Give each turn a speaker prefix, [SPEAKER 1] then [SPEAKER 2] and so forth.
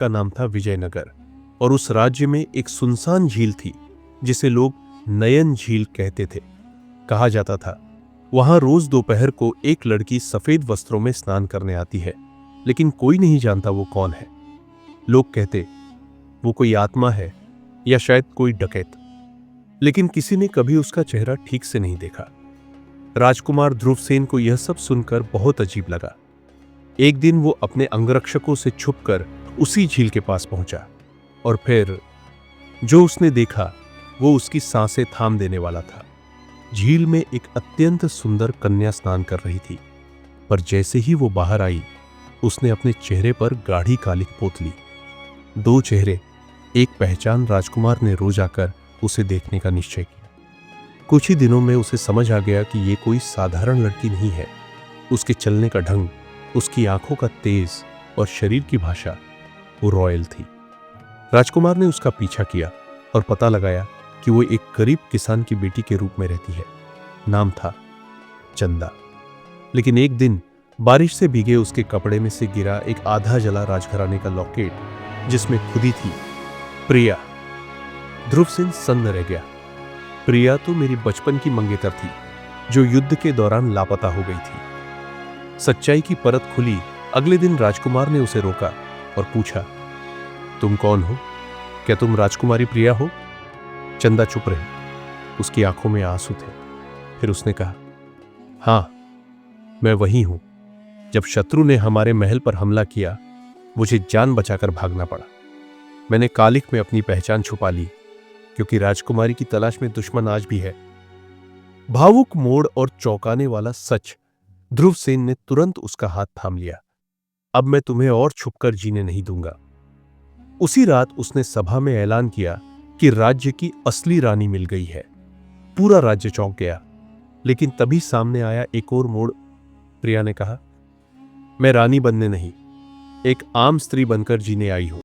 [SPEAKER 1] का नाम था विजयनगर और उस राज्य में एक सुनसान झील थी जिसे लोग नयन झील कहते थे। कहा जाता था वहां रोज दोपहर को एक लड़की सफेद वस्त्रों में स्नान करने आती है, लेकिन कोई नहीं जानता वो कौन है। लोग कहते वो कोई आत्मा है या शायद कोई डकैत, लेकिन किसी ने कभी उसका चेहरा ठीक से नहीं देखा। राजकुमार ध्रुवसेन को यह सब सुनकर बहुत अजीब लगा। एक दिन वो अपने अंगरक्षकों से छुपकर उसी झील के पास पहुंचा और फिर जो उसने देखा वो उसकी सांसें थाम देने वाला था। झील में एक अत्यंत सुंदर कन्या स्नान कर रही थी, पर जैसे ही वो बाहर आई उसने अपने चेहरे पर गाढ़ी कालिख पोत ली। दो चेहरे, एक पहचान राजकुमार ने रोज आकर उसे देखने का निश्चय किया। कुछ ही दिनों में उसे समझ आ गया कि ये कोई साधारण लड़की नहीं है। उसके चलने का ढंग, उसकी आंखों का तेज और शरीर की भाषा वो रॉयल थी। राजकुमार ने उसका पीछा किया और पता लगाया कि वो एक गरीब किसान की बेटी के रूप में रहती है। नाम था चंदा। लेकिन एक दिन बारिश से भीगे उसके कपड़े में से गिरा एक आधा जला राजघराने का लॉकेट जिसमें खुदी थी प्रिया। ध्रुवसेन सन्न रह गया। प्रिया तो मेरी बचपन की मंगेतर थी जो युद्ध के दौरान लापता हो गई थी। सच्चाई की परत खुली। अगले दिन राजकुमार ने उसे रोका और पूछा, तुम कौन हो? क्या तुम राजकुमारी प्रिया हो? चंदा चुप रही। उसकी आंखों में आंसू थे। फिर उसने कहा, हां, मैं वही हूं। जब शत्रु ने हमारे महल पर हमला किया, मुझे जान बचाकर भागना पड़ा। मैंने कालिख में अपनी पहचान छुपा ली, क्योंकि राजकुमारी की तलाश में दुश्मन आज भी है। भावुक मोड़ और चौंकाने वाला सच। ध्रुवसेन ने तुरंत उसका हाथ थाम लिया। अब मैं तुम्हें और छुपकर जीने नहीं दूंगा। उसी रात उसने सभा में ऐलान किया कि राज्य की असली रानी मिल गई है। पूरा राज्य चौंक गया। लेकिन तभी सामने आया एक और मोड़। प्रिया ने कहा, मैं रानी बनने नहीं, एक आम स्त्री बनकर जीने आई हूं।